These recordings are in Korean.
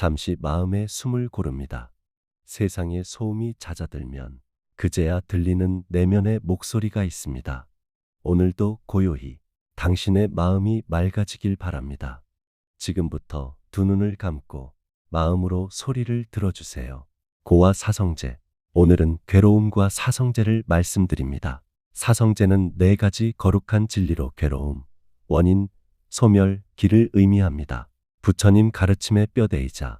잠시 마음의 숨을 고릅니다. 세상의 소음이 잦아들면 그제야 들리는 내면의 목소리가 있습니다. 오늘도 고요히 당신의 마음이 맑아지길 바랍니다. 지금부터 두 눈을 감고 마음으로 소리를 들어주세요. 고와 사성제. 오늘은 괴로움과 사성제를 말씀드립니다. 사성제는 네 가지 거룩한 진리로 괴로움, 원인, 소멸, 길을 의미합니다. 부처님 가르침의 뼈대이자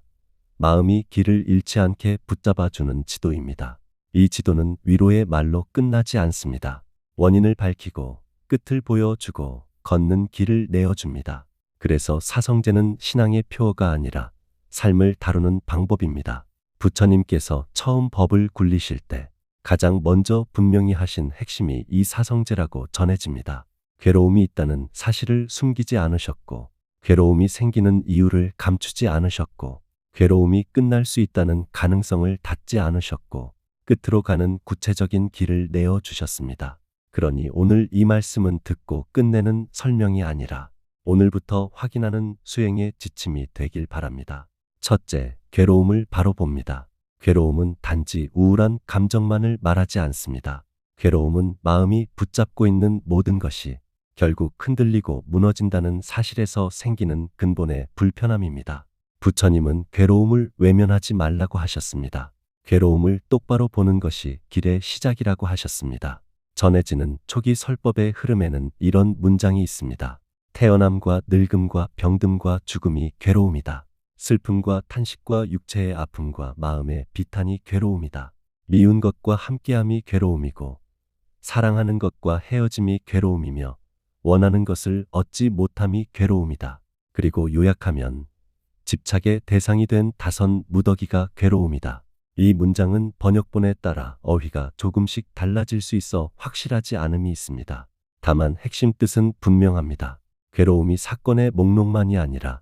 마음이 길을 잃지 않게 붙잡아주는 지도입니다. 이 지도는 위로의 말로 끝나지 않습니다. 원인을 밝히고 끝을 보여주고 걷는 길을 내어줍니다. 그래서 사성제는 신앙의 표어가 아니라 삶을 다루는 방법입니다. 부처님께서 처음 법을 굴리실 때 가장 먼저 분명히 하신 핵심이 이 사성제라고 전해집니다. 괴로움이 있다는 사실을 숨기지 않으셨고, 괴로움이 생기는 이유를 감추지 않으셨고, 괴로움이 끝날 수 있다는 가능성을 닫지 않으셨고, 끝으로 가는 구체적인 길을 내어주셨습니다. 그러니 오늘 이 말씀은 듣고 끝내는 설명이 아니라 오늘부터 확인하는 수행의 지침이 되길 바랍니다. 첫째, 괴로움을 바로 봅니다. 괴로움은 단지 우울한 감정만을 말하지 않습니다. 괴로움은 마음이 붙잡고 있는 모든 것이 결국 흔들리고 무너진다는 사실에서 생기는 근본의 불편함입니다. 부처님은 괴로움을 외면하지 말라고 하셨습니다. 괴로움을 똑바로 보는 것이 길의 시작이라고 하셨습니다. 전해지는 초기 설법의 흐름에는 이런 문장이 있습니다. 태어남과 늙음과 병듦과 죽음이 괴로움이다. 슬픔과 탄식과 육체의 아픔과 마음의 비탄이 괴로움이다. 미운 것과 함께함이 괴로움이고 사랑하는 것과 헤어짐이 괴로움이며 원하는 것을 얻지 못함이 괴로움이다. 그리고 요약하면 집착의 대상이 된 다선 무더기가 괴로움이다. 이 문장은 번역본에 따라 어휘가 조금씩 달라질 수 있어 확실하지 않음이 있습니다. 다만 핵심 뜻은 분명합니다. 괴로움이 사건의 목록만이 아니라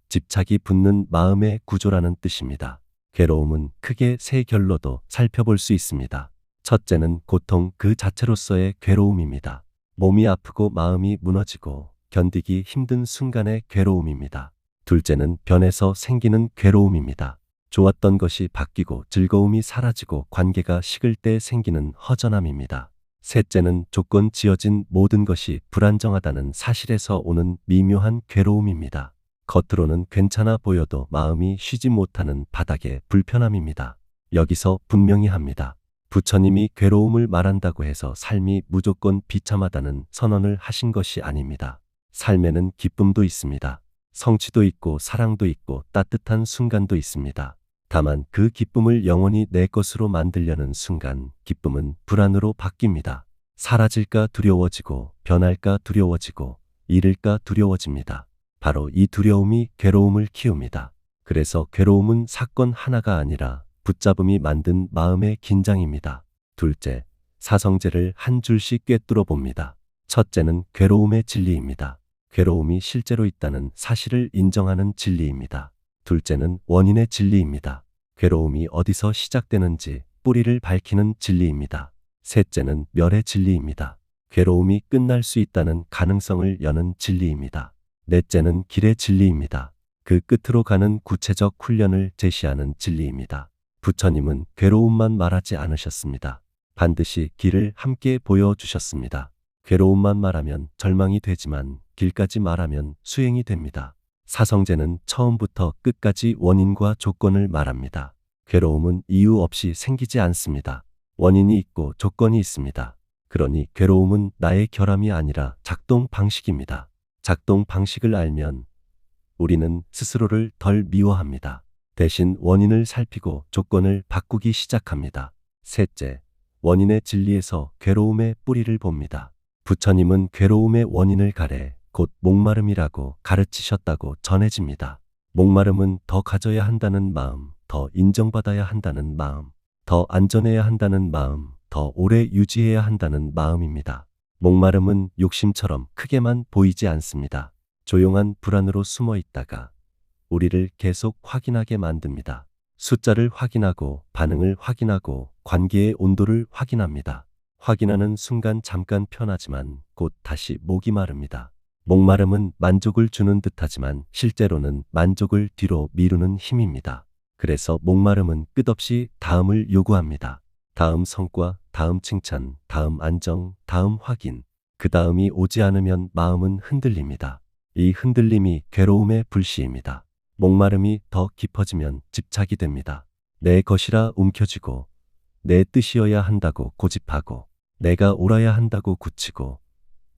집착이 붙는 마음의 구조라는 뜻입니다. 괴로움은 크게 세 결로도 살펴볼 수 있습니다. 첫째는 고통 그 자체로서의 괴로움입니다. 몸이 아프고 마음이 무너지고 견디기 힘든 순간의 괴로움입니다. 둘째는 변해서 생기는 괴로움입니다. 좋았던 것이 바뀌고 즐거움이 사라지고 관계가 식을 때 생기는 허전함입니다. 셋째는 조건 지어진 모든 것이 불안정하다는 사실에서 오는 미묘한 괴로움입니다. 겉으로는 괜찮아 보여도 마음이 쉬지 못하는 바닥의 불편함입니다. 여기서 분명히 합니다. 부처님이 괴로움을 말한다고 해서 삶이 무조건 비참하다는 선언을 하신 것이 아닙니다. 삶에는 기쁨도 있습니다. 성취도 있고 사랑도 있고 따뜻한 순간도 있습니다. 다만 그 기쁨을 영원히 내 것으로 만들려는 순간 기쁨은 불안으로 바뀝니다. 사라질까 두려워지고 변할까 두려워지고 잃을까 두려워집니다. 바로 이 두려움이 괴로움을 키웁니다. 그래서 괴로움은 사건 하나가 아니라 붙잡음이 만든 마음의 긴장입니다. 둘째, 사성제를 한 줄씩 꿰뚫어 봅니다. 첫째는 괴로움의 진리입니다. 괴로움이 실제로 있다는 사실을 인정하는 진리입니다. 둘째는 원인의 진리입니다. 괴로움이 어디서 시작되는지 뿌리를 밝히는 진리입니다. 셋째는 멸의 진리입니다. 괴로움이 끝날 수 있다는 가능성을 여는 진리입니다. 넷째는 길의 진리입니다. 그 끝으로 가는 구체적 훈련을 제시하는 진리입니다. 부처님은 괴로움만 말하지 않으셨습니다. 반드시 길을 함께 보여주셨습니다. 괴로움만 말하면 절망이 되지만 길까지 말하면 수행이 됩니다. 사성제는 처음부터 끝까지 원인과 조건을 말합니다. 괴로움은 이유 없이 생기지 않습니다. 원인이 있고 조건이 있습니다. 그러니 괴로움은 나의 결함이 아니라 작동 방식입니다. 작동 방식을 알면 우리는 스스로를 덜 미워합니다. 대신 원인을 살피고 조건을 바꾸기 시작합니다. 셋째, 원인의 진리에서 괴로움의 뿌리를 봅니다. 부처님은 괴로움의 원인을 가래 곧 목마름이라고 가르치셨다고 전해집니다. 목마름은 더 가져야 한다는 마음, 더 인정받아야 한다는 마음, 더 안전해야 한다는 마음, 더 오래 유지해야 한다는 마음입니다. 목마름은 욕심처럼 크게만 보이지 않습니다. 조용한 불안으로 숨어 있다가 우리를 계속 확인하게 만듭니다. 숫자를 확인하고 반응을 확인하고 관계의 온도를 확인합니다. 확인하는 순간 잠깐 편하지만 곧 다시 목이 마릅니다. 목마름은 만족을 주는 듯하지만 실제로는 만족을 뒤로 미루는 힘입니다. 그래서 목마름은 끝없이 다음을 요구합니다. 다음 성과, 다음 칭찬, 다음 안정, 다음 확인. 그 다음이 오지 않으면 마음은 흔들립니다. 이 흔들림이 괴로움의 불씨입니다. 목마름이 더 깊어지면 집착이 됩니다. 내 것이라 움켜쥐고, 내 뜻이어야 한다고 고집하고, 내가 옳아야 한다고 굳히고,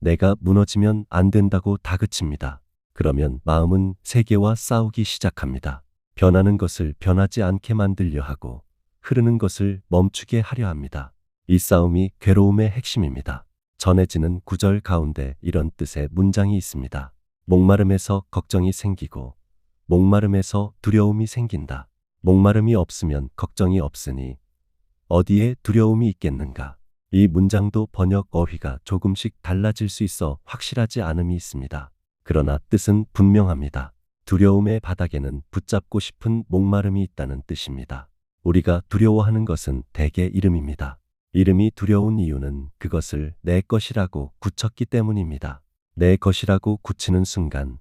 내가 무너지면 안 된다고 다그칩니다. 그러면 마음은 세계와 싸우기 시작합니다. 변하는 것을 변하지 않게 만들려 하고, 흐르는 것을 멈추게 하려 합니다. 이 싸움이 괴로움의 핵심입니다. 전해지는 구절 가운데 이런 뜻의 문장이 있습니다. 목마름에서 걱정이 생기고, 목마름에서 두려움이 생긴다. 목마름이 없으면 걱정이 없으니 어디에 두려움이 있겠는가. 이 문장도 번역 어휘가 조금씩 달라질 수 있어 확실하지 않음이 있습니다. 그러나 뜻은 분명합니다. 두려움의 바닥에는 붙잡고 싶은 목마름이 있다는 뜻입니다. 우리가 두려워하는 것은 대개 이름입니다. 이름이 두려운 이유는 그것을 내 것이라고 굳혔기 때문입니다. 내 것이라고 굳히는 순간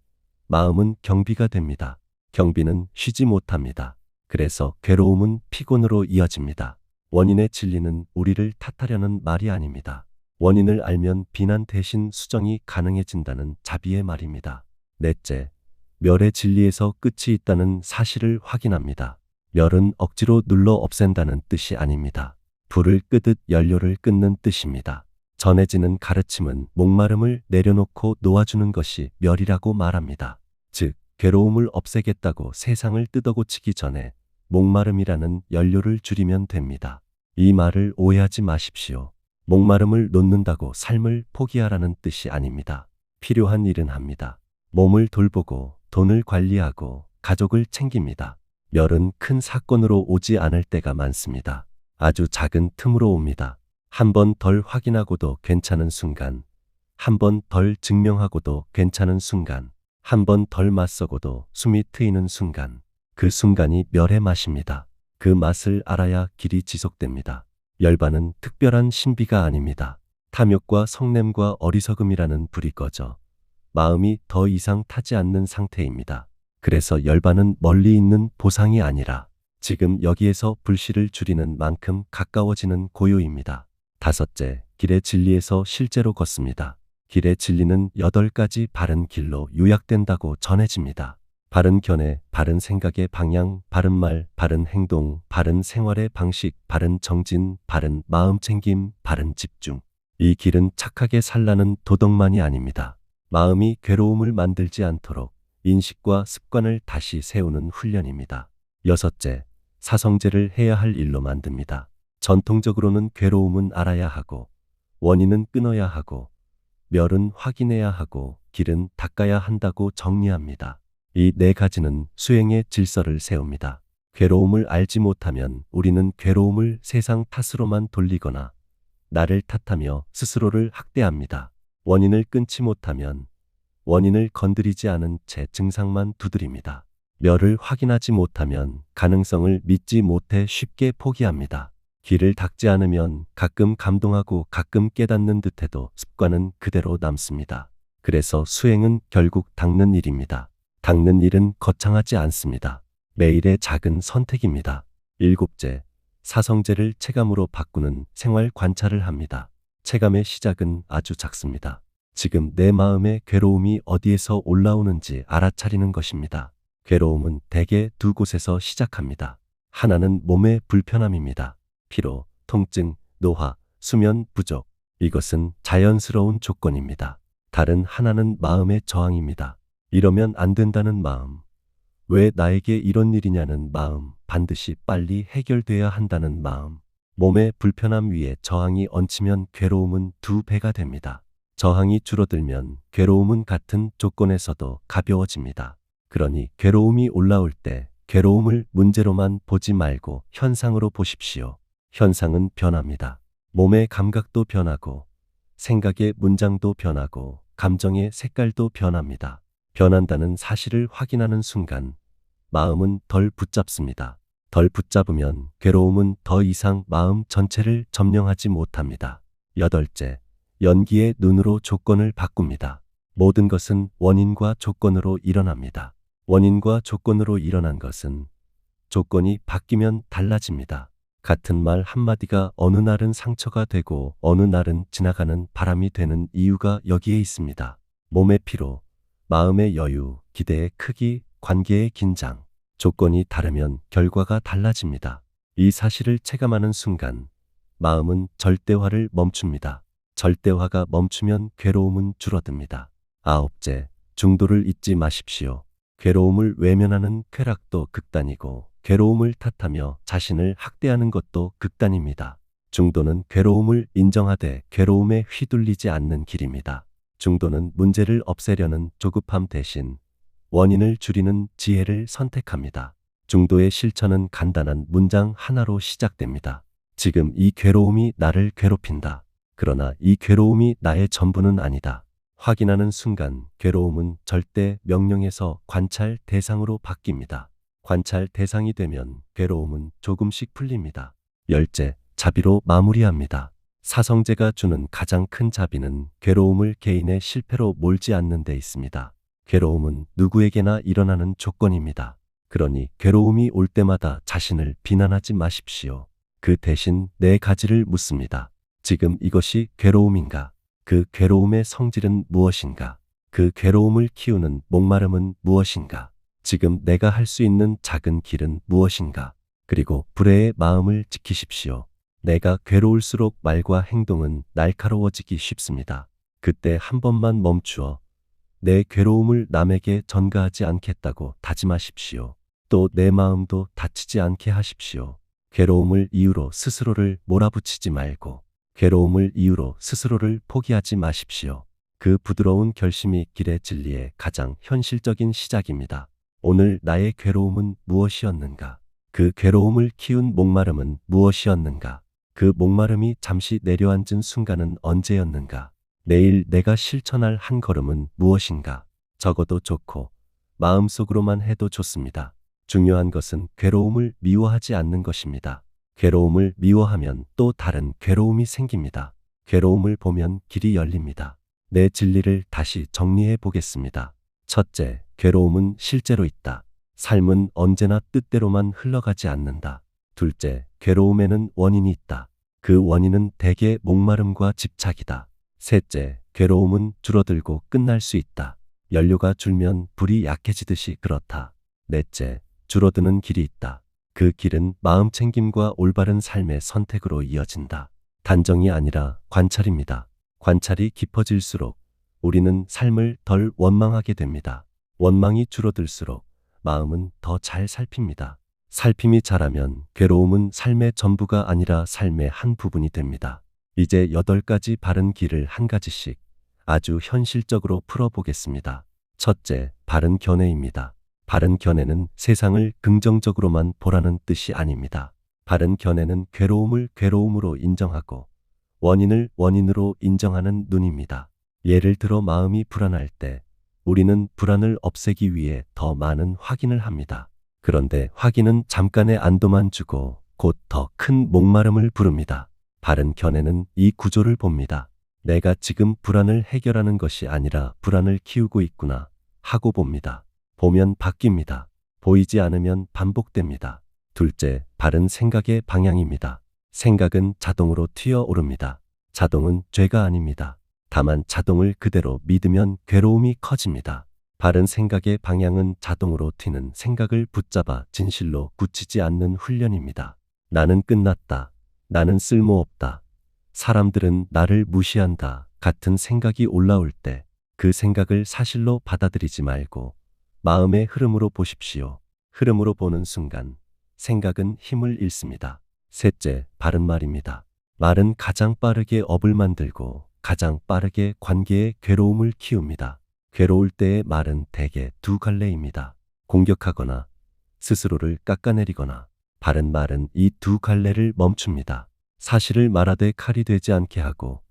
마음은 경비가 됩니다. 경비는 쉬지 못합니다. 그래서 괴로움은 피곤으로 이어집니다. 원인의 진리는 우리를 탓하려는 말이 아닙니다. 원인을 알면 비난 대신 수정이 가능해진다는 자비의 말입니다. 넷째, 멸의 진리에서 끝이 있다는 사실을 확인합니다. 멸은 억지로 눌러 없앤다는 뜻이 아닙니다. 불을 끄듯 연료를 끊는 뜻입니다. 전해지는 가르침은 목마름을 내려놓고 놓아주는 것이 멸이라고 말합니다. 즉, 괴로움을 없애겠다고 세상을 뜯어고치기 전에 목마름이라는 연료를 줄이면 됩니다. 이 말을 오해하지 마십시오. 목마름을 놓는다고 삶을 포기하라는 뜻이 아닙니다. 필요한 일은 합니다. 몸을 돌보고 돈을 관리하고 가족을 챙깁니다. 멸은 큰 사건으로 오지 않을 때가 많습니다. 아주 작은 틈으로 옵니다. 한 번 덜 확인하고도 괜찮은 순간, 한 번 덜 증명하고도 괜찮은 순간, 한 번 덜 맞서고도 숨이 트이는 순간, 그 순간이 멸의 맛입니다. 그 맛을 알아야 길이 지속됩니다. 열반은 특별한 신비가 아닙니다. 탐욕과 성냄과 어리석음이라는 불이 꺼져 마음이 더 이상 타지 않는 상태입니다. 그래서 열반은 멀리 있는 보상이 아니라 지금 여기에서 불씨를 줄이는 만큼 가까워지는 고요입니다. 다섯째, 길의 진리에서 실제로 걷습니다. 길의 진리는 8가지 바른 길로 요약된다고 전해집니다. 바른 견해, 바른 생각의 방향, 바른 말, 바른 행동, 바른 생활의 방식, 바른 정진, 바른 마음챙김, 바른 집중. 이 길은 착하게 살라는 도덕만이 아닙니다. 마음이 괴로움을 만들지 않도록 인식과 습관을 다시 세우는 훈련입니다. 여섯째, 사성제를 해야 할 일로 만듭니다. 전통적으로는 괴로움은 알아야 하고, 원인은 끊어야 하고, 멸은 확인해야 하고, 길은 닦아야 한다고 정리합니다. 이 4가지는 수행의 질서를 세웁니다. 괴로움을 알지 못하면 우리는 괴로움을 세상 탓으로만 돌리거나 나를 탓하며 스스로를 학대합니다. 원인을 끊지 못하면 원인을 건드리지 않은 채 증상만 두드립니다. 멸을 확인하지 못하면 가능성을 믿지 못해 쉽게 포기합니다. 길을 닦지 않으면 가끔 감동하고 가끔 깨닫는 듯해도 습관은 그대로 남습니다. 그래서 수행은 결국 닦는 일입니다. 닦는 일은 거창하지 않습니다. 매일의 작은 선택입니다. 7째, 사성제를 체감으로 바꾸는 생활 관찰을 합니다. 체감의 시작은 아주 작습니다. 지금 내 마음의 괴로움이 어디에서 올라오는지 알아차리는 것입니다. 괴로움은 대개 2곳에서 시작합니다. 하나는 몸의 불편함입니다. 피로, 통증, 노화, 수면 부족. 이것은 자연스러운 조건입니다. 다른 하나는 마음의 저항입니다. 이러면 안 된다는 마음, 왜 나에게 이런 일이냐는 마음, 반드시 빨리 해결돼야 한다는 마음. 몸의 불편함 위에 저항이 얹히면 괴로움은 2배가 됩니다. 저항이 줄어들면 괴로움은 같은 조건에서도 가벼워집니다. 그러니 괴로움이 올라올 때 괴로움을 문제로만 보지 말고 현상으로 보십시오. 현상은 변합니다. 몸의 감각도 변하고 생각의 문장도 변하고 감정의 색깔도 변합니다. 변한다는 사실을 확인하는 순간 마음은 덜 붙잡습니다. 덜 붙잡으면 괴로움은 더 이상 마음 전체를 점령하지 못합니다. 8째, 연기의 눈으로 조건을 바꿉니다. 모든 것은 원인과 조건으로 일어납니다. 원인과 조건으로 일어난 것은 조건이 바뀌면 달라집니다. 같은 말 한마디가 어느 날은 상처가 되고 어느 날은 지나가는 바람이 되는 이유가 여기에 있습니다. 몸의 피로, 마음의 여유, 기대의 크기, 관계의 긴장. 조건이 다르면 결과가 달라집니다. 이 사실을 체감하는 순간 마음은 절대화를 멈춥니다. 절대화가 멈추면 괴로움은 줄어듭니다. 아홉째, 중도를 잊지 마십시오. 괴로움을 외면하는 쾌락도 극단이고 괴로움을 탓하며 자신을 학대하는 것도 극단입니다. 중도는 괴로움을 인정하되 괴로움에 휘둘리지 않는 길입니다. 중도는 문제를 없애려는 조급함 대신 원인을 줄이는 지혜를 선택합니다. 중도의 실천은 간단한 문장 하나로 시작됩니다. 지금 이 괴로움이 나를 괴롭힌다. 그러나 이 괴로움이 나의 전부는 아니다. 확인하는 순간 괴로움은 절대 명령에서 관찰 대상으로 바뀝니다. 관찰 대상이 되면 괴로움은 조금씩 풀립니다. 열째, 자비로 마무리합니다. 사성제가 주는 가장 큰 자비는 괴로움을 개인의 실패로 몰지 않는 데 있습니다. 괴로움은 누구에게나 일어나는 조건입니다. 그러니 괴로움이 올 때마다 자신을 비난하지 마십시오. 그 대신 네 가지를 묻습니다. 지금 이것이 괴로움인가? 그 괴로움의 성질은 무엇인가? 그 괴로움을 키우는 목마름은 무엇인가? 지금 내가 할 수 있는 작은 길은 무엇인가? 그리고 불의의 마음을 지키십시오. 내가 괴로울수록 말과 행동은 날카로워지기 쉽습니다. 그때 한 번만 멈추어 내 괴로움을 남에게 전가하지 않겠다고 다짐하십시오. 또 내 마음도 다치지 않게 하십시오. 괴로움을 이유로 스스로를 몰아붙이지 말고 괴로움을 이유로 스스로를 포기하지 마십시오. 그 부드러운 결심이 길의 진리의 가장 현실적인 시작입니다. 오늘 나의 괴로움은 무엇이었는가? 그 괴로움을 키운 목마름은 무엇이었는가? 그 목마름이 잠시 내려앉은 순간은 언제였는가? 내일 내가 실천할 한 걸음은 무엇인가? 적어도 좋고 마음속으로만 해도 좋습니다. 중요한 것은 괴로움을 미워하지 않는 것입니다. 괴로움을 미워하면 또 다른 괴로움이 생깁니다. 괴로움을 보면 길이 열립니다. 내 진리를 다시 정리해 보겠습니다. 첫째, 괴로움은 실제로 있다. 삶은 언제나 뜻대로만 흘러가지 않는다. 둘째, 괴로움에는 원인이 있다. 그 원인은 대개 목마름과 집착이다. 셋째, 괴로움은 줄어들고 끝날 수 있다. 연료가 줄면 불이 약해지듯이 그렇다. 넷째, 줄어드는 길이 있다. 그 길은 마음 챙김과 올바른 삶의 선택으로 이어진다. 단정이 아니라 관찰입니다. 관찰이 깊어질수록 우리는 삶을 덜 원망하게 됩니다. 원망이 줄어들수록 마음은 더 잘 살핍니다. 살핌이 자라면 괴로움은 삶의 전부가 아니라 삶의 한 부분이 됩니다. 이제 8가지 바른 길을 한 가지씩 아주 현실적으로 풀어보겠습니다. 첫째, 바른 견해입니다. 바른 견해는 세상을 긍정적으로만 보라는 뜻이 아닙니다. 바른 견해는 괴로움을 괴로움으로 인정하고 원인을 원인으로 인정하는 눈입니다. 예를 들어 마음이 불안할 때 우리는 불안을 없애기 위해 더 많은 확인을 합니다. 그런데 확인은 잠깐의 안도만 주고 곧 더 큰 목마름을 부릅니다. 바른 견해는 이 구조를 봅니다. 내가 지금 불안을 해결하는 것이 아니라 불안을 키우고 있구나 하고 봅니다. 보면 바뀝니다. 보이지 않으면 반복됩니다. 둘째, 바른 생각의 방향입니다. 생각은 자동으로 튀어오릅니다. 자동은 죄가 아닙니다. 다만 자동을 그대로 믿으면 괴로움이 커집니다. 바른 생각의 방향은 자동으로 튀는 생각을 붙잡아 진실로 굳히지 않는 훈련입니다. 나는 끝났다. 나는 쓸모없다. 사람들은 나를 무시한다. 같은 생각이 올라올 때 그 생각을 사실로 받아들이지 말고 마음의 흐름으로 보십시오. 흐름으로 보는 순간 생각은 힘을 잃습니다. 셋째, 바른 말입니다. 말은 가장 빠르게 업을 만들고 가장 빠르게 관계의 괴로움을 키웁니다. 괴로울 때의 말은 대개 두 갈래입니다. 공격하거나 스스로를 깎아내리거나. 바른 말은 이 두 갈래를 멈춥니다. 사실을 말하되 칼이 되지 않게 하고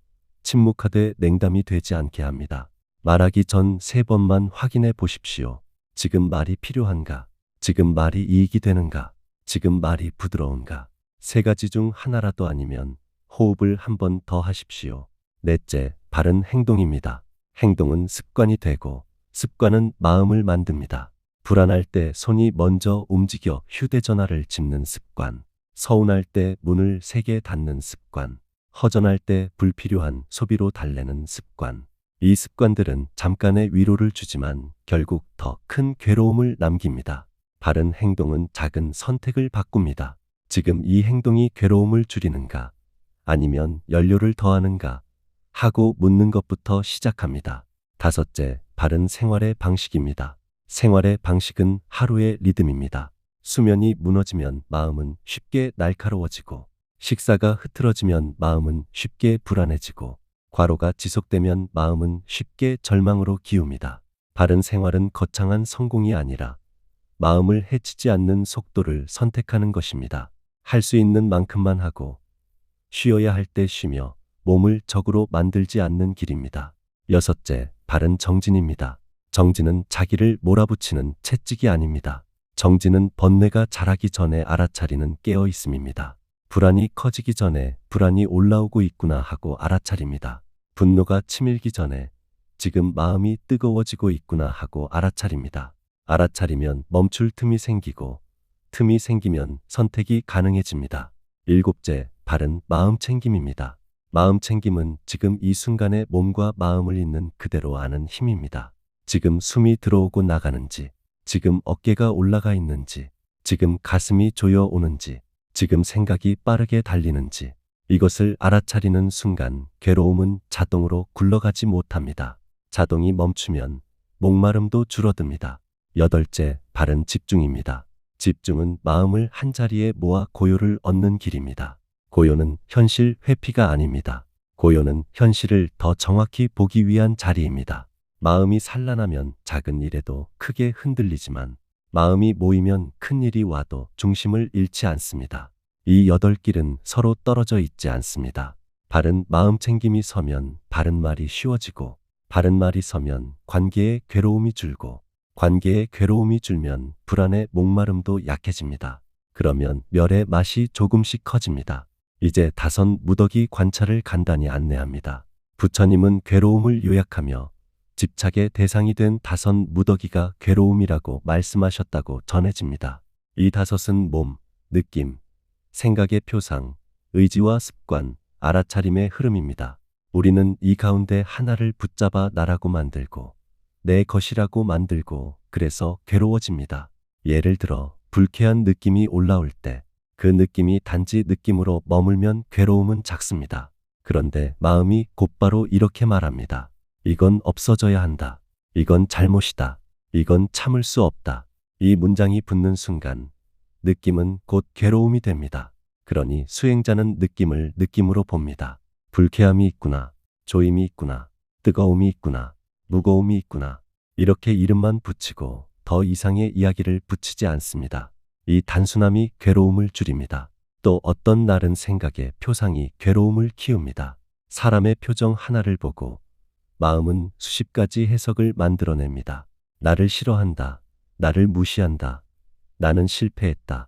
침묵하되 냉담이 되지 않게 합니다. 말하기 전 3번만 확인해 보십시오. 지금 말이 필요한가? 지금 말이 이익이 되는가? 지금 말이 부드러운가? 3가지 중 하나라도 아니면 호흡을 한 번 더 하십시오. 넷째, 바른 행동입니다. 행동은 습관이 되고 습관은 마음을 만듭니다. 불안할 때 손이 먼저 움직여 휴대전화를 집는 습관, 서운할 때 문을 세게 닫는 습관, 허전할 때 불필요한 소비로 달래는 습관. 이 습관들은 잠깐의 위로를 주지만 결국 더 큰 괴로움을 남깁니다. 바른 행동은 작은 선택을 바꿉니다. 지금 이 행동이 괴로움을 줄이는가? 아니면 연료를 더하는가? 하고 묻는 것부터 시작합니다. 다섯째, 바른 생활의 방식입니다. 생활의 방식은 하루의 리듬입니다. 수면이 무너지면 마음은 쉽게 날카로워지고, 식사가 흐트러지면 마음은 쉽게 불안해지고, 과로가 지속되면 마음은 쉽게 절망으로 기웁니다. 바른 생활은 거창한 성공이 아니라 마음을 해치지 않는 속도를 선택하는 것입니다. 할 수 있는 만큼만 하고 쉬어야 할 때 쉬며 몸을 적으로 만들지 않는 길입니다. 여섯째, 바른 정진입니다. 정진은 자기를 몰아붙이는 채찍이 아닙니다. 정진은 번뇌가 자라기 전에 알아차리는 깨어 있음입니다. 불안이 커지기 전에 불안이 올라오고 있구나 하고 알아차립니다. 분노가 치밀기 전에 지금 마음이 뜨거워지고 있구나 하고 알아차립니다. 알아차리면 멈출 틈이 생기고 틈이 생기면 선택이 가능해집니다. 일곱째, 바른 마음 챙김입니다. 마음 챙김은 지금 이 순간의 몸과 마음을 있는 그대로 아는 힘입니다. 지금 숨이 들어오고 나가는지, 지금 어깨가 올라가 있는지, 지금 가슴이 조여오는지, 지금 생각이 빠르게 달리는지, 이것을 알아차리는 순간 괴로움은 자동으로 굴러가지 못합니다. 자동이 멈추면 목마름도 줄어듭니다. 여덟째, 바른 집중입니다. 집중은 마음을 한자리에 모아 고요를 얻는 길입니다. 고요는 현실 회피가 아닙니다. 고요는 현실을 더 정확히 보기 위한 자리입니다. 마음이 산란하면 작은 일에도 크게 흔들리지만 마음이 모이면 큰 일이 와도 중심을 잃지 않습니다. 이 여덟 길은 서로 떨어져 있지 않습니다. 바른 마음 챙김이 서면 바른 말이 쉬워지고, 바른 말이 서면 관계의 괴로움이 줄고, 관계의 괴로움이 줄면 불안의 목마름도 약해집니다. 그러면 멸의 맛이 조금씩 커집니다. 이제 다섯 무더기 관찰을 간단히 안내합니다. 부처님은 괴로움을 요약하며 집착의 대상이 된 다섯 무더기가 괴로움이라고 말씀하셨다고 전해집니다. 이 다섯은 몸, 느낌, 생각의 표상, 의지와 습관, 알아차림의 흐름입니다. 우리는 이 가운데 하나를 붙잡아 나라고 만들고 내 것이라고 만들고 그래서 괴로워집니다. 예를 들어 불쾌한 느낌이 올라올 때 그 느낌이 단지 느낌으로 머물면 괴로움은 작습니다. 그런데 마음이 곧바로 이렇게 말합니다. 이건 없어져야 한다. 이건 잘못이다. 이건 참을 수 없다. 이 문장이 붙는 순간 느낌은 곧 괴로움이 됩니다. 그러니 수행자는 느낌을 느낌으로 봅니다. 불쾌함이 있구나. 조임이 있구나. 뜨거움이 있구나. 무거움이 있구나. 이렇게 이름만 붙이고 더 이상의 이야기를 붙이지 않습니다. 이 단순함이 괴로움을 줄입니다. 또 어떤 날은 생각의 표상이 괴로움을 키웁니다. 사람의 표정 하나를 보고 마음은 수십 가지 해석을 만들어냅니다. 나를 싫어한다. 나를 무시한다. 나는 실패했다.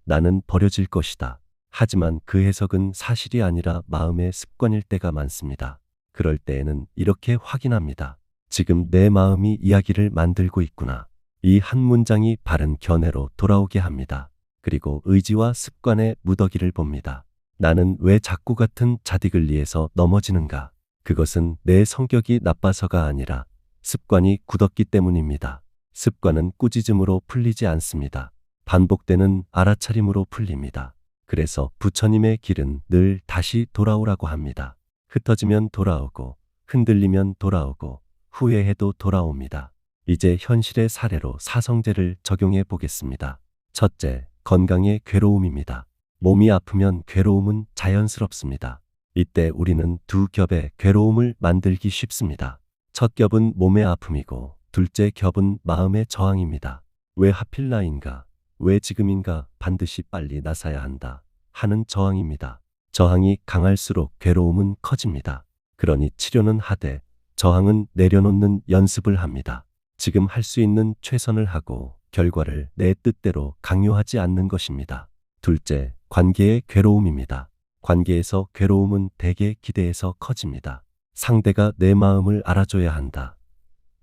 나는 버려질 것이다. 하지만 그 해석은 사실이 아니라 마음의 습관일 때가 많습니다. 그럴 때에는 이렇게 확인합니다. 지금 내 마음이 이야기를 만들고 있구나. 이 한 문장이 바른 견해로 돌아오게 합니다. 그리고 의지와 습관의 무더기를 봅니다. 나는 왜 자꾸 같은 자디글리에서 넘어지는가? 그것은 내 성격이 나빠서가 아니라 습관이 굳었기 때문입니다. 습관은 꾸짖음으로 풀리지 않습니다. 반복되는 알아차림으로 풀립니다. 그래서 부처님의 길은 늘 다시 돌아오라고 합니다. 흩어지면 돌아오고, 흔들리면 돌아오고, 후회해도 돌아옵니다. 이제 현실의 사례로 사성제를 적용해 보겠습니다. 첫째, 건강의 괴로움입니다. 몸이 아프면 괴로움은 자연스럽습니다. 이때 우리는 두 겹의 괴로움을 만들기 쉽습니다. 첫 겹은 몸의 아픔이고 둘째 겹은 마음의 저항입니다. 왜 하필 나인가? 왜 지금인가? 반드시 빨리 나서야 한다. 하는 저항입니다. 저항이 강할수록 괴로움은 커집니다. 그러니 치료는 하되 저항은 내려놓는 연습을 합니다. 지금 할 수 있는 최선을 하고 결과를 내 뜻대로 강요하지 않는 것입니다. 둘째, 관계의 괴로움입니다. 관계에서 괴로움은 대개 기대에서 커집니다. 상대가 내 마음을 알아줘야 한다.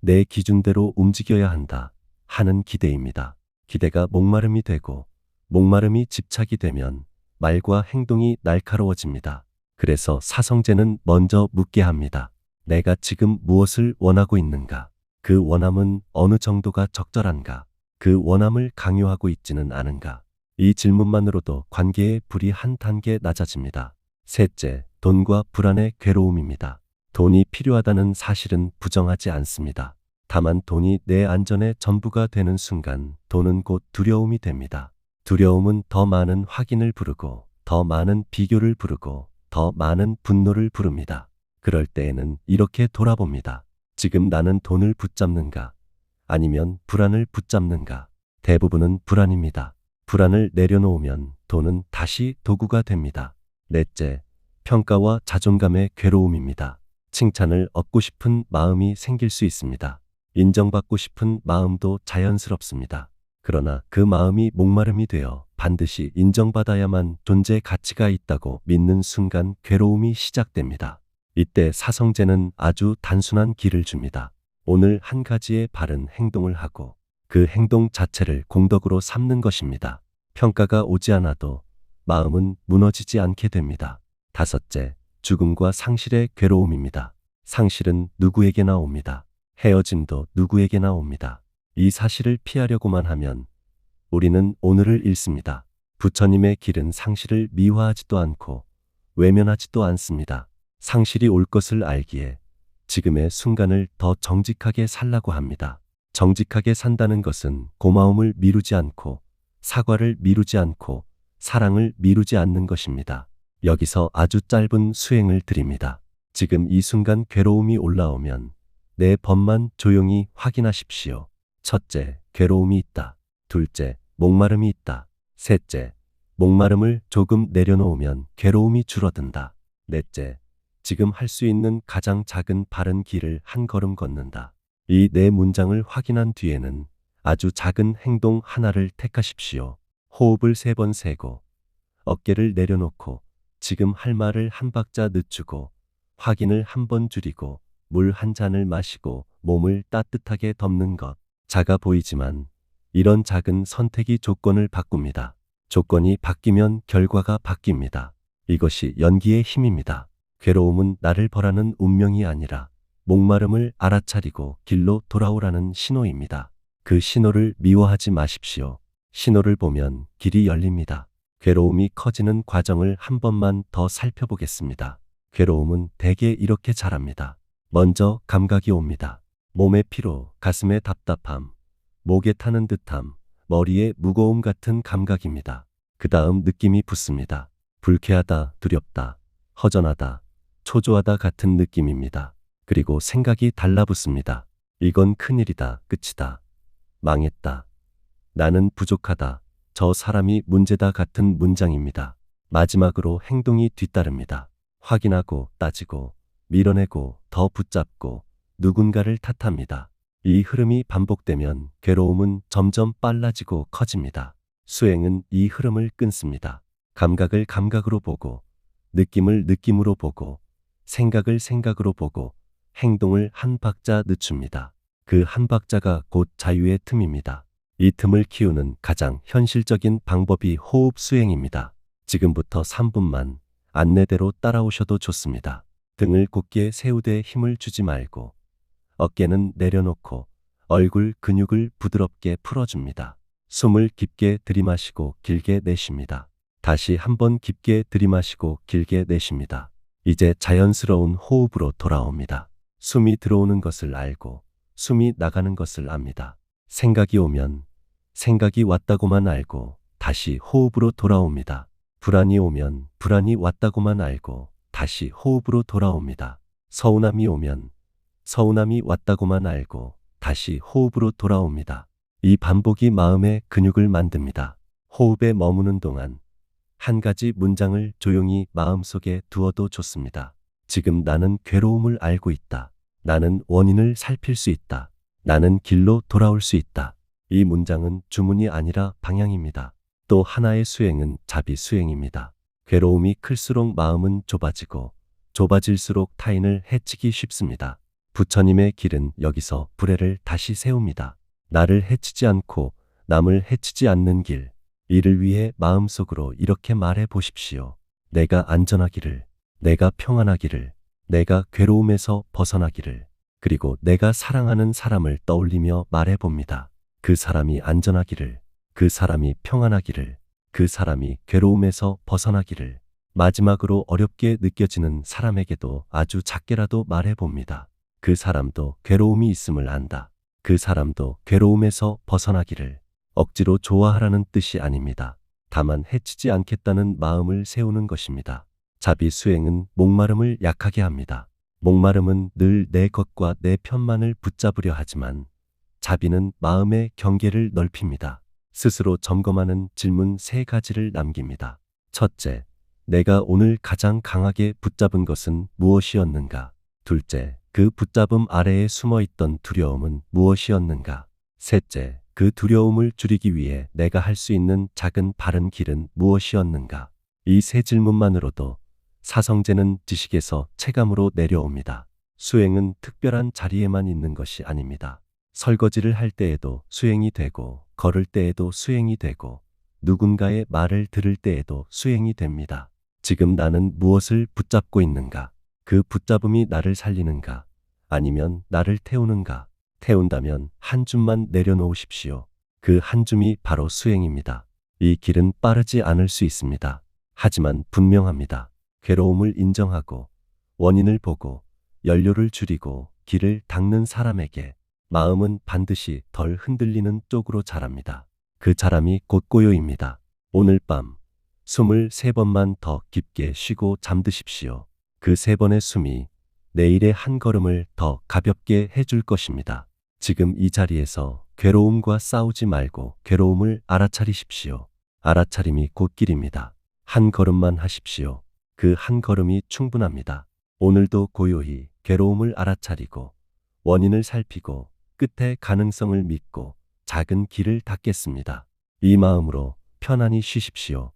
내 기준대로 움직여야 한다. 하는 기대입니다. 기대가 목마름이 되고 목마름이 집착이 되면 말과 행동이 날카로워집니다. 그래서 사성제는 먼저 묻게 합니다. 내가 지금 무엇을 원하고 있는가? 그 원함은 어느 정도가 적절한가? 그 원함을 강요하고 있지는 않은가? 이 질문만으로도 관계의 불이 한 단계 낮아집니다. 셋째, 돈과 불안의 괴로움입니다. 돈이 필요하다는 사실은 부정하지 않습니다. 다만 돈이 내 안전의 전부가 되는 순간 돈은 곧 두려움이 됩니다. 두려움은 더 많은 확인을 부르고 더 많은 비교를 부르고 더 많은 분노를 부릅니다. 그럴 때에는 이렇게 돌아봅니다. 지금 나는 돈을 붙잡는가? 아니면 불안을 붙잡는가? 대부분은 불안입니다. 불안을 내려놓으면 돈은 다시 도구가 됩니다. 넷째, 평가와 자존감의 괴로움입니다. 칭찬을 얻고 싶은 마음이 생길 수 있습니다. 인정받고 싶은 마음도 자연스럽습니다. 그러나 그 마음이 목마름이 되어 반드시 인정받아야만 존재 가치가 있다고 믿는 순간 괴로움이 시작됩니다. 이때 사성제는 아주 단순한 길을 줍니다. 오늘 한 가지의 바른 행동을 하고 그 행동 자체를 공덕으로 삼는 것입니다. 평가가 오지 않아도 마음은 무너지지 않게 됩니다. 다섯째, 죽음과 상실의 괴로움입니다. 상실은 누구에게나 옵니다. 헤어짐도 누구에게나 옵니다. 이 사실을 피하려고만 하면 우리는 오늘을 잃습니다. 부처님의 길은 상실을 미화하지도 않고 외면하지도 않습니다. 상실이 올 것을 알기에 지금의 순간을 더 정직하게 살라고 합니다. 정직하게 산다는 것은 고마움을 미루지 않고 사과를 미루지 않고 사랑을 미루지 않는 것입니다. 여기서 아주 짧은 수행을 드립니다. 지금 이 순간 괴로움이 올라오면 내 법만 조용히 확인하십시오. 첫째, 괴로움이 있다. 둘째, 목마름이 있다. 셋째, 목마름을 조금 내려놓으면 괴로움이 줄어든다. 넷째, 지금 할 수 있는 가장 작은 바른 길을 한 걸음 걷는다. 이 네 문장을 확인한 뒤에는 아주 작은 행동 하나를 택하십시오. 호흡을 3번 세고 어깨를 내려놓고 지금 할 말을 한 박자 늦추고 확인을 한 번 줄이고 물 한 잔을 마시고 몸을 따뜻하게 덮는 것. 작아 보이지만 이런 작은 선택이 조건을 바꿉니다. 조건이 바뀌면 결과가 바뀝니다. 이것이 연기의 힘입니다. 괴로움은 나를 벌하는 운명이 아니라 목마름을 알아차리고 길로 돌아오라는 신호입니다. 그 신호를 미워하지 마십시오. 신호를 보면 길이 열립니다. 괴로움이 커지는 과정을 한 번만 더 살펴보겠습니다. 괴로움은 대개 이렇게 자랍니다. 먼저 감각이 옵니다. 몸의 피로, 가슴의 답답함, 목에 타는 듯함, 머리의 무거움 같은 감각입니다. 그 다음 느낌이 붙습니다. 불쾌하다, 두렵다, 허전하다, 초조하다 같은 느낌입니다. 그리고 생각이 달라붙습니다. 이건 큰일이다, 끝이다, 망했다, 나는 부족하다, 저 사람이 문제다 같은 문장입니다. 마지막으로 행동이 뒤따릅니다. 확인하고 따지고 밀어내고 더 붙잡고 누군가를 탓합니다. 이 흐름이 반복되면 괴로움은 점점 빨라지고 커집니다. 수행은 이 흐름을 끊습니다. 감각을 감각으로 보고 느낌을 느낌으로 보고 생각을 생각으로 보고 행동을 한 박자 늦춥니다. 그 한 박자가 곧 자유의 틈입니다. 이 틈을 키우는 가장 현실적인 방법이 호흡 수행입니다. 지금부터 3분만 안내대로 따라오셔도 좋습니다. 등을 곧게 세우되 힘을 주지 말고 어깨는 내려놓고 얼굴 근육을 부드럽게 풀어줍니다. 숨을 깊게 들이마시고 길게 내쉽니다. 다시 한번 깊게 들이마시고 길게 내쉽니다. 이제 자연스러운 호흡으로 돌아옵니다. 숨이 들어오는 것을 알고 숨이 나가는 것을 압니다. 생각이 오면 생각이 왔다고만 알고 다시 호흡으로 돌아옵니다. 불안이 오면 불안이 왔다고만 알고 다시 호흡으로 돌아옵니다. 서운함이 오면 서운함이 왔다고만 알고 다시 호흡으로 돌아옵니다. 이 반복이 마음의 근육을 만듭니다. 호흡에 머무는 동안 한 가지 문장을 조용히 마음속에 두어도 좋습니다. 지금 나는 괴로움을 알고 있다. 나는 원인을 살필 수 있다. 나는 길로 돌아올 수 있다. 이 문장은 주문이 아니라 방향입니다. 또 하나의 수행은 자비 수행입니다. 괴로움이 클수록 마음은 좁아지고 좁아질수록 타인을 해치기 쉽습니다. 부처님의 길은 여기서 불의를 다시 세웁니다. 나를 해치지 않고 남을 해치지 않는 길. 이를 위해 마음속으로 이렇게 말해 보십시오. 내가 안전하기를, 내가 평안하기를, 내가 괴로움에서 벗어나기를, 그리고 내가 사랑하는 사람을 떠올리며 말해 봅니다. 그 사람이 안전하기를, 그 사람이 평안하기를, 그 사람이 괴로움에서 벗어나기를. 마지막으로 어렵게 느껴지는 사람에게도 아주 작게라도 말해 봅니다. 그 사람도 괴로움이 있음을 안다. 그 사람도 괴로움에서 벗어나기를. 억지로 좋아하라는 뜻이 아닙니다. 다만 해치지 않겠다는 마음을 세우는 것입니다. 자비 수행은 목마름을 약하게 합니다. 목마름은 늘 내 것과 내 편만을 붙잡으려 하지만 자비는 마음의 경계를 넓힙니다. 스스로 점검하는 질문 3가지를 남깁니다. 첫째, 내가 오늘 가장 강하게 붙잡은 것은 무엇이었는가? 둘째, 그 붙잡음 아래에 숨어 있던 두려움은 무엇이었는가? 셋째, 그 두려움을 줄이기 위해 내가 할 수 있는 작은 바른 길은 무엇이었는가? 이 3질문만으로도 사성제는 지식에서 체감으로 내려옵니다. 수행은 특별한 자리에만 있는 것이 아닙니다. 설거지를 할 때에도 수행이 되고, 걸을 때에도 수행이 되고, 누군가의 말을 들을 때에도 수행이 됩니다. 지금 나는 무엇을 붙잡고 있는가? 그 붙잡음이 나를 살리는가? 아니면 나를 태우는가? 태운다면 한 줌만 내려놓으십시오. 그 한 줌이 바로 수행입니다. 이 길은 빠르지 않을 수 있습니다. 하지만 분명합니다. 괴로움을 인정하고 원인을 보고 연료를 줄이고 길을 닦는 사람에게 마음은 반드시 덜 흔들리는 쪽으로 자랍니다. 그 자람이 곧 고요입니다. 오늘 밤 숨을 3번만 더 깊게 쉬고 잠드십시오. 그 3번의 숨이 내일의 한 걸음을 더 가볍게 해줄 것입니다. 지금 이 자리에서 괴로움과 싸우지 말고 괴로움을 알아차리십시오. 알아차림이 곧 길입니다. 한 걸음만 하십시오. 그 한 걸음이 충분합니다. 오늘도 고요히 괴로움을 알아차리고 원인을 살피고 끝에 가능성을 믿고 작은 길을 닦겠습니다. 이 마음으로 편안히 쉬십시오.